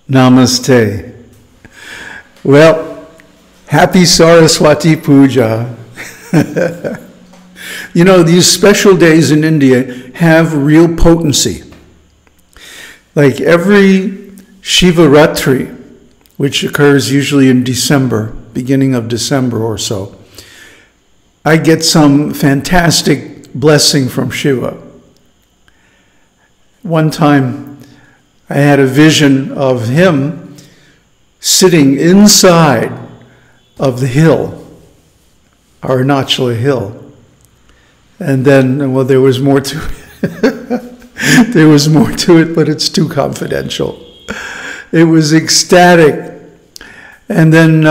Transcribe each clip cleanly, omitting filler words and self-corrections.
Namaste. Well, happy Sarasvatī-pūjā. You know, these special days in India have real potency. Like every Shivaratri, which occurs usually in December, beginning of December or so, I get some fantastic blessing from Shiva. One time, I had a vision of him sitting inside of the hill, Arunachala Hill. And then, well, there was more to it. There was more to it, but it's too confidential. It was ecstatic. And then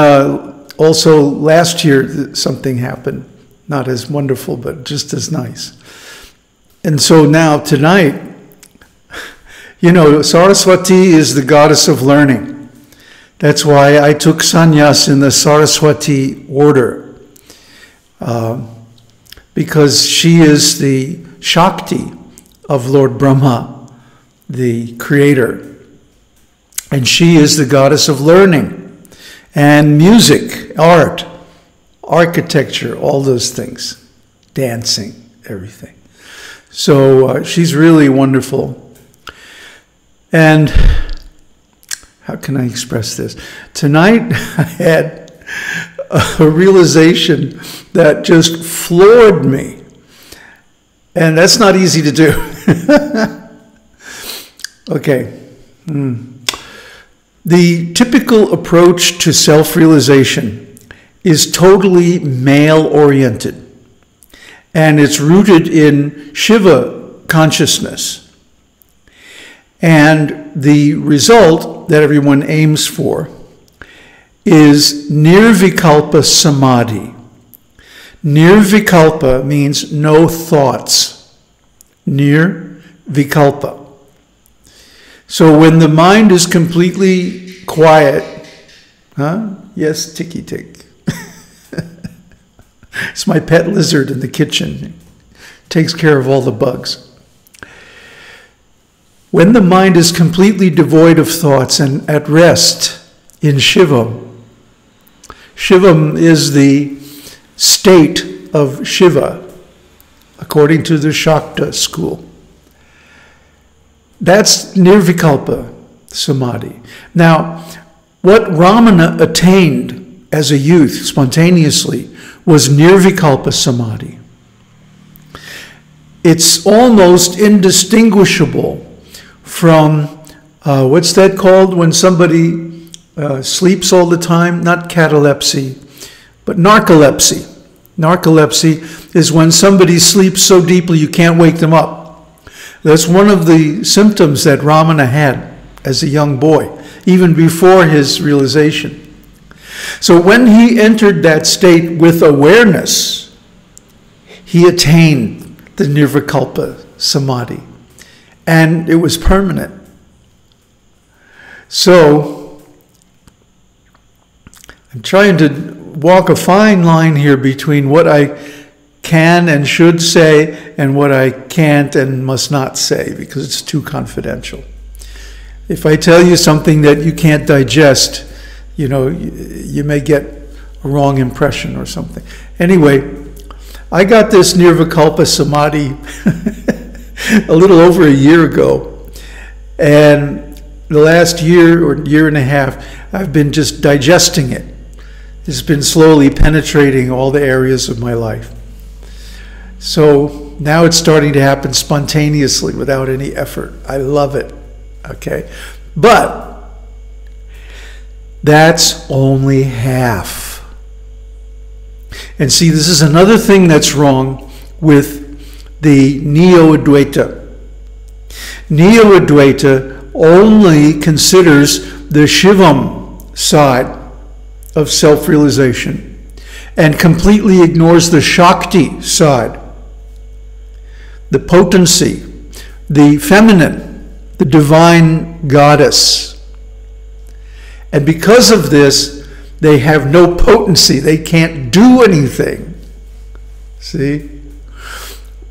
also last year, something happened. Not as wonderful, but just as nice. And so now, tonight, you know, Saraswati is the goddess of learning. That's why I took sannyas in the Saraswati order. Because she is the Shakti of Lord Brahma, the creator. And she is the goddess of learning and music, art, architecture, all those things, dancing, everything. So she's really wonderful. And how can I express this? Tonight I had a realization that just floored me. And that's not easy to do. Okay. The typical approach to self-realization is totally male-oriented. And it's rooted in Shiva consciousness. And the result that everyone aims for is Nirvikalpa Samādhi. Nirvikalpa means no thoughts. Nirvikalpa. So when the mind is completely quiet, yes, ticky tick. It's my pet lizard in the kitchen. Takes care of all the bugs. When the mind is completely devoid of thoughts and at rest in Shivam, Shivam is the state of Shiva, according to the Shakta school. That's Nirvikalpa Samādhi. Now, what Ramana attained as a youth spontaneously was Nirvikalpa Samādhi. It's almost indistinguishable from, what's that called when somebody sleeps all the time? Not catalepsy, but narcolepsy. Narcolepsy is when somebody sleeps so deeply you can't wake them up. That's one of the symptoms that Ramana had as a young boy, even before his realization. So when he entered that state with awareness, he attained the Nirvikalpa Samādhi. And it was permanent. So, I'm trying to walk a fine line here between what I can and should say and what I can't and must not say, because it's too confidential. If I tell you something that you can't digest, you know, you may get a wrong impression or something. Anyway, I got this Nirvikalpa Samādhi a little over a year ago, and the last year or year and a half, I've been just digesting it. It's been slowly penetrating all the areas of my life. So now it's starting to happen spontaneously without any effort. I love it, okay? But that's only half. And see, this is another thing that's wrong with the Neo-Advaita. Neo-Advaita only considers the Shivam side of self-realization and completely ignores the Shakti side, the potency, the feminine, the divine goddess. And because of this, they have no potency. They can't do anything. See?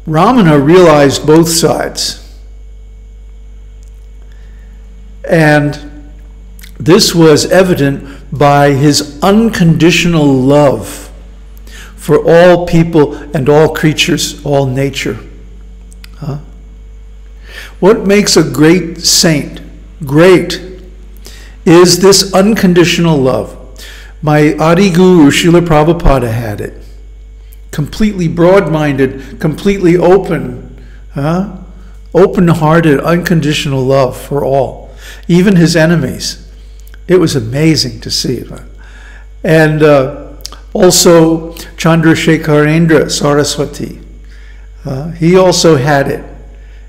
Ramana realized both sides. And this was evident by his unconditional love for all people and all creatures, all nature. What makes a great saint great is this unconditional love. My Adi Guru, Srila Prabhupada, had it. Completely broad-minded, completely open, open-hearted, unconditional love for all, even his enemies. It was amazing to see. And also Chandrasekharendra Sarasvatī, he also had it.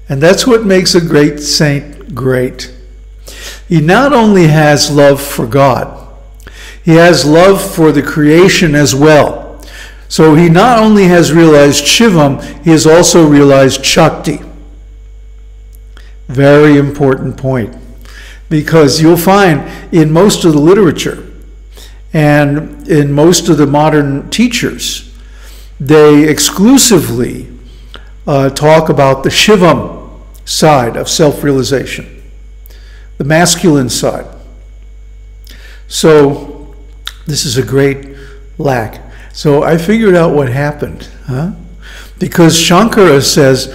And that's what makes a great saint great. He not only has love for God, he has love for the creation as well. So he not only has realized Shivam, he has also realized Shakti. Very important point. Because you'll find in most of the literature and in most of the modern teachers, they exclusively talk about the Shivam side of self-realization, the masculine side. So this is a great lack. So I figured out what happened, because Shankara says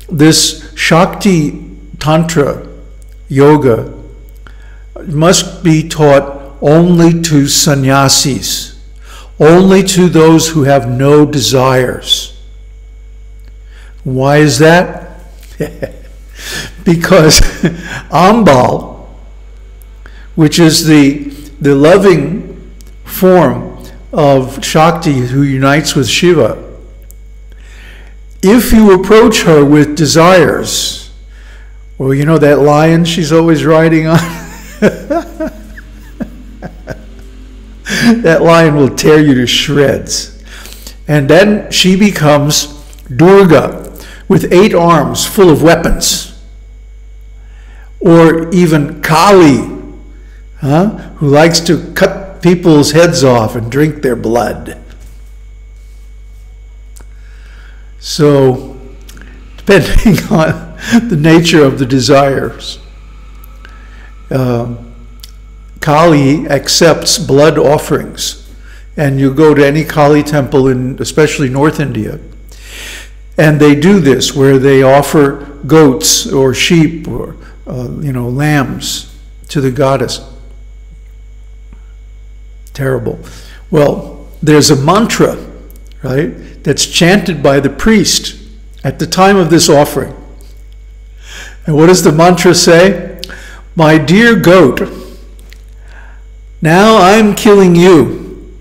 this Shakti Tantra yoga must be taught only to sannyasis, only to those who have no desires. Why is that? Because Ambal, which is the loving form of Shakti who unites with Shiva, if you approach her with desires, well, you know that lion she's always riding on? That lion will tear you to shreds. And then she becomes Durga with 8 arms full of weapons. Or even Kali, who likes to cut people's heads off and drink their blood. So, depending on the nature of the desires, Kali accepts blood offerings. And you go to any Kali temple in especially North India, and they do this where they offer goats or sheep or lambs to the goddess. Terrible. Well, there's a mantra, right, that's chanted by the priest at the time of this offering. And what does the mantra say? My dear goat, now I'm killing you,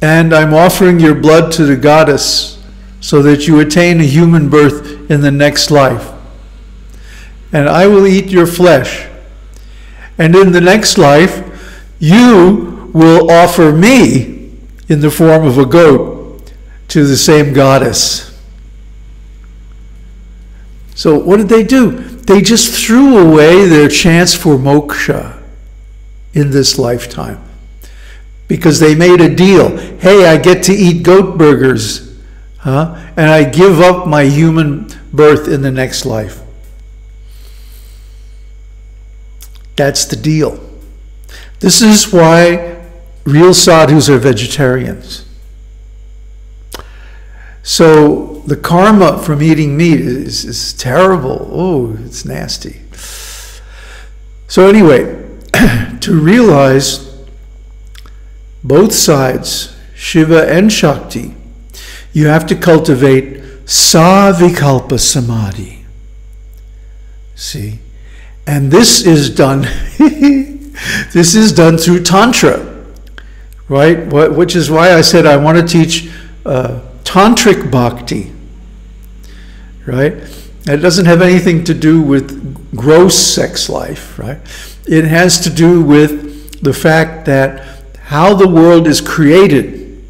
and I'm offering your blood to the goddess so that you attain a human birth in the next life. And I will eat your flesh. And in the next life, you will offer me in the form of a goat to the same goddess. So what did they do? They just threw away their chance for moksha in this lifetime. Because they made a deal. Hey, I get to eat goat burgers, and I give up my human birth in the next life. That's the deal. This is why real sadhus are vegetarians. So the karma from eating meat is terrible. Oh, it's nasty. So anyway, to realize both sides, Shiva and Shakti, you have to cultivate Savikalpa Samādhi. See? And this is done this is done through Tantra, right? Which is why I said I want to teach Tantric Bhakti, right? It doesn't have anything to do with gross sex life, right? It has to do with the fact that how the world is created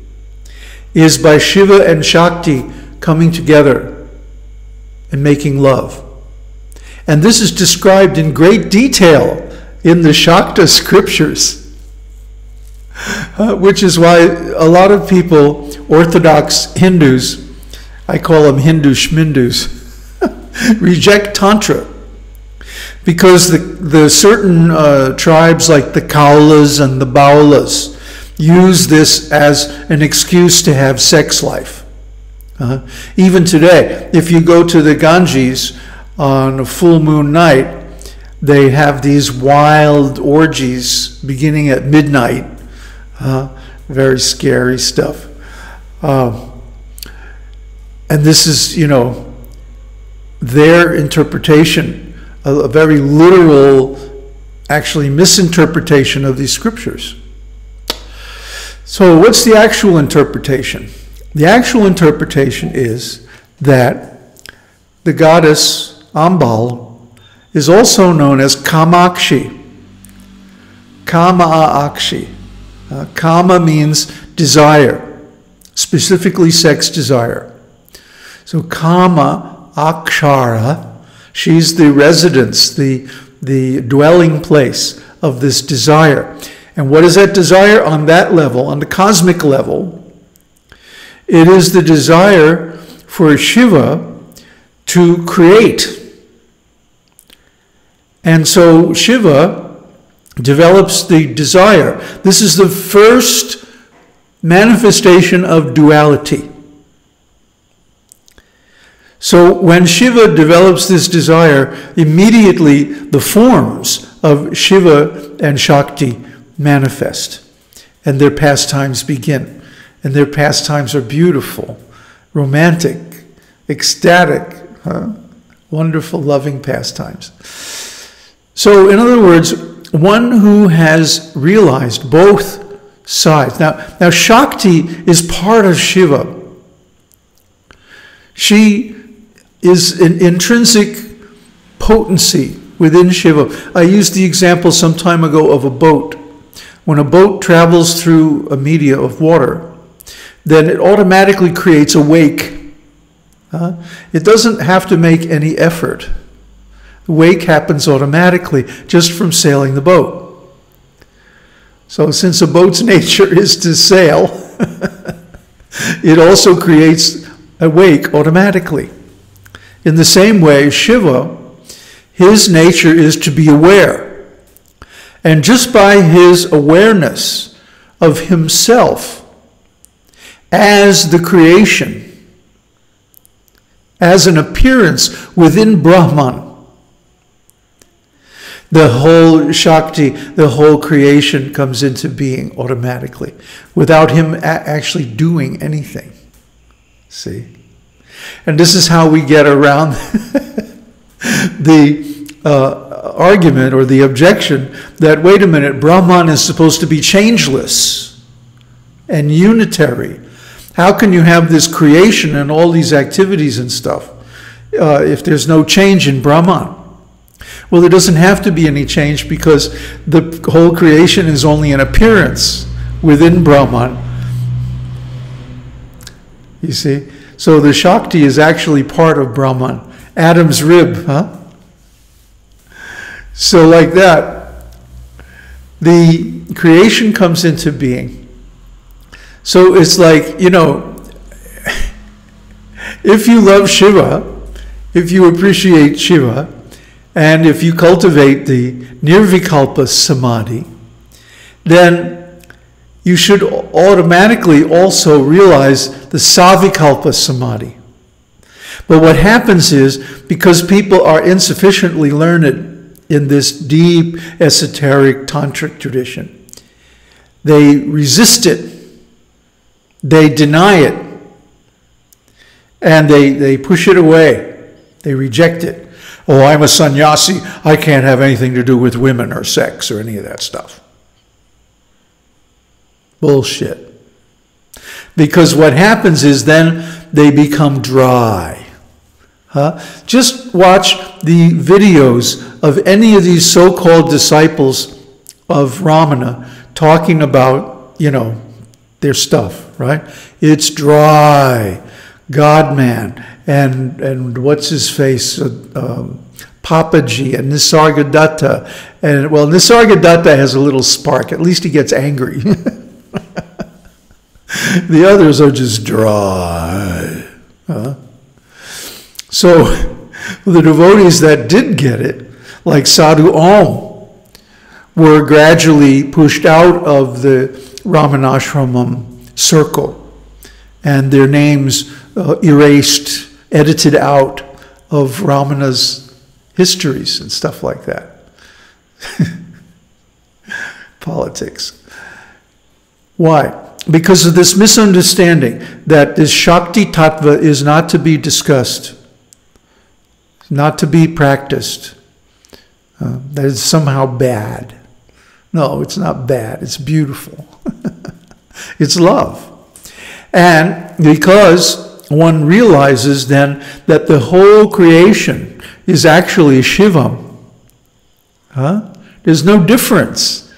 is by Shiva and Shakti coming together and making love. And this is described in great detail in the Shakta scriptures, which is why a lot of people, Orthodox Hindus, I call them Hindu Schmindus, reject Tantra. Because the certain tribes like the Kaulas and the Baulas use this as an excuse to have sex life. Even today, if you go to the Ganges on a full moon night, they have these wild orgies beginning at midnight. Very scary stuff. And this is, their interpretation, a very literal, actually misinterpretation of these scriptures. So what's the actual interpretation? The actual interpretation is that the goddess Ambal is also known as Kamakshi. Kama-akshi. Kama means desire, specifically sex desire. So Kama Akshara, she's the residence, the dwelling place of this desire. And what is that desire on that level, on the cosmic level? It is the desire for Shiva to create. And so Shiva develops the desire. This is the first manifestation of duality. So when Shiva develops this desire, immediately the forms of Shiva and Shakti manifest, and their pastimes begin. And their pastimes are beautiful, romantic, ecstatic, wonderful, loving pastimes. So in other words, one who has realized both sides. Now Shakti is part of Shiva. She is an intrinsic potency within Shiva. I used the example some time ago of a boat. When a boat travels through a media of water, then it automatically creates a wake. It doesn't have to make any effort. The wake happens automatically just from sailing the boat. So since a boat's nature is to sail, it also creates a wake automatically. In the same way, Shiva, his nature is to be aware. And just by his awareness of himself as the creation, as an appearance within Brahman, the whole Shakti, the whole creation comes into being automatically, without him actually doing anything. See? And this is how we get around the argument or the objection that, wait a minute, Brahman is supposed to be changeless and unitary. How can you have this creation and all these activities and stuff if there's no change in Brahman? Well, there doesn't have to be any change because the whole creation is only an appearance within Brahman. You see? So the Shakti is actually part of Brahman. Adam's rib, So like that, the creation comes into being. So it's like, if you love Shiva, if you appreciate Shiva, and if you cultivate the Nirvikalpa Samādhi, then you should automatically also realize the Savikalpa Samādhi. But what happens is, because people are insufficiently learned in this deep, esoteric, tantric tradition, they resist it. They deny it, and they push it away. They reject it. Oh, I'm a sannyasi. I can't have anything to do with women or sex or any of that stuff. Bullshit. Because what happens is then they become dry. Just watch the videos of any of these so-called disciples of Ramana talking about, their stuff, right? It's dry. God-man and what's his face? Papaji and Nisargadatta. And, well, Nisargadatta has a little spark. At least he gets angry. The others are just dry. So the devotees that did get it, like Sadhu Om, were gradually pushed out of the Ramanashramam circle, and their names erased, edited out of Ramana's histories and stuff like that. Politics. Why? Because of this misunderstanding that this Shakti Tattva is not to be discussed, not to be practiced. That is somehow bad. No, it's not bad. It's beautiful. It's love. And because one realizes then that the whole creation is actually Shivam. There's no difference.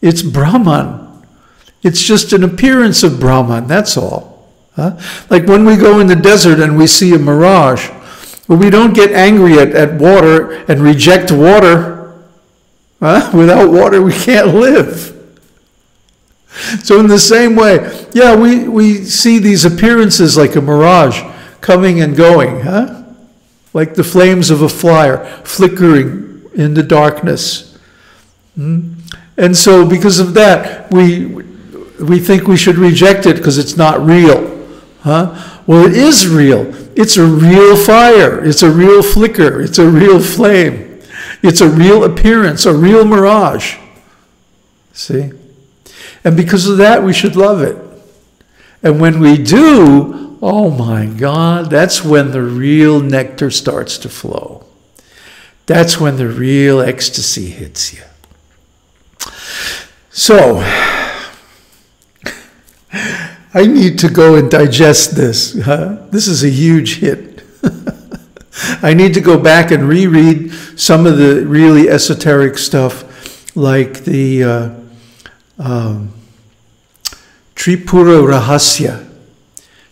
It's Brahman. It's just an appearance of Brahman, that's all. Like when we go in the desert and we see a mirage, well, we don't get angry at water and reject water. Without water, we can't live. So in the same way, yeah, we see these appearances like a mirage coming and going, like the flames of a fire flickering in the darkness. And so because of that, we think we should reject it because it's not real. Well, it is real. It's a real fire. It's a real flicker. It's a real flame. It's a real appearance, a real mirage. See? And because of that, we should love it. And when we do, oh my God, that's when the real nectar starts to flow. That's when the real ecstasy hits you. So, I need to go and digest this. This is a huge hit. I need to go back and reread some of the really esoteric stuff, like the Tripura Rahasya.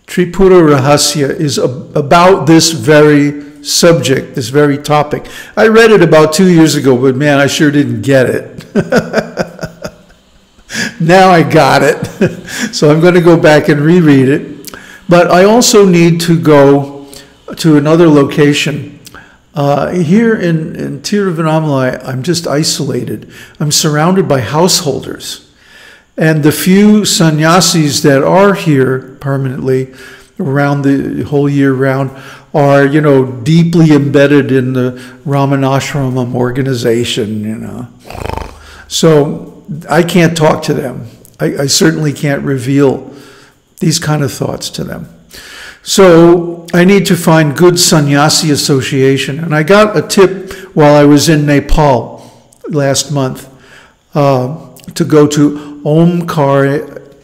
Tripura Rahasya is about this very subject, this very topic. I read it about 2 years ago, but man, I sure didn't get it. Now I got it. So I'm going to go back and reread it. But I also need to go to another location. Here in Tiruvannamalai, I'm just isolated. I'm surrounded by householders. And the few sannyasis that are here permanently, around the whole year round, are, deeply embedded in the Ramanashramam organization, So I can't talk to them. I certainly can't reveal these kind of thoughts to them. So I need to find good sannyasi association. And I got a tip while I was in Nepal last month to go to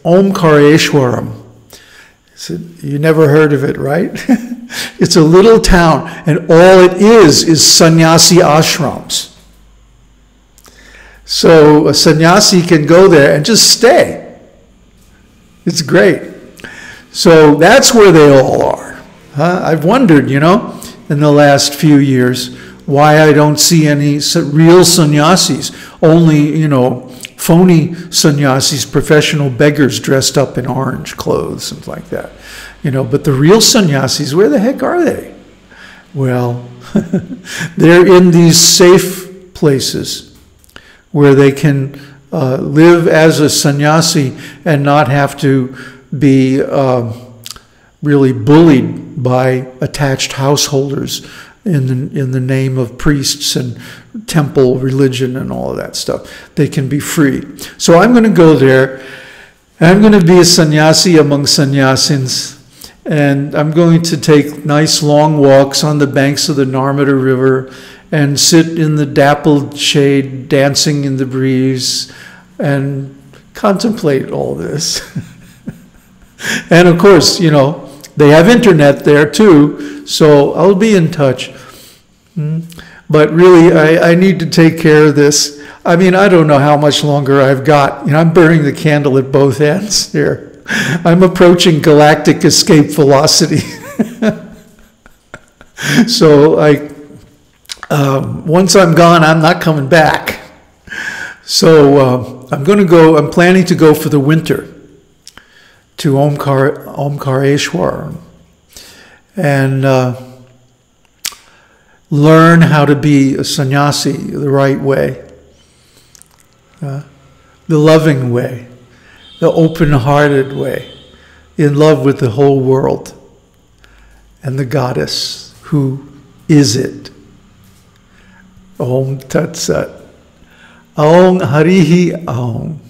Omkareshwaram. So you never heard of it, right? It's a little town, and all it is sannyasi ashrams. So a sannyasi can go there and just stay. It's great. So that's where they all are. I've wondered, in the last few years, why I don't see any real sannyasis. Only, phony sannyasis, professional beggars dressed up in orange clothes and like that. But the real sannyasis, where the heck are they? Well, they're in these safe places where they can live as a sannyasi and not have to be really bullied by attached householders in the name of priests and temple religion and all of that stuff. They can be free. So I'm going to go there. I'm going to be a sannyasi among sannyasins. And I'm going to take nice long walks on the banks of the Narmada River and sit in the dappled shade, dancing in the breeze, and contemplate all this. And of course, they have internet there too, so I'll be in touch. But really, I need to take care of this. I mean, I don't know how much longer I've got. I'm burning the candle at both ends here. I'm approaching galactic escape velocity. So once I'm gone, I'm not coming back. So I'm planning to go for the winter to Omkareshwar. And learn how to be a sannyasi the right way, the loving way, the open-hearted way, in love with the whole world and the goddess who is it. Om Tat Sat. Aum Harihi Aum.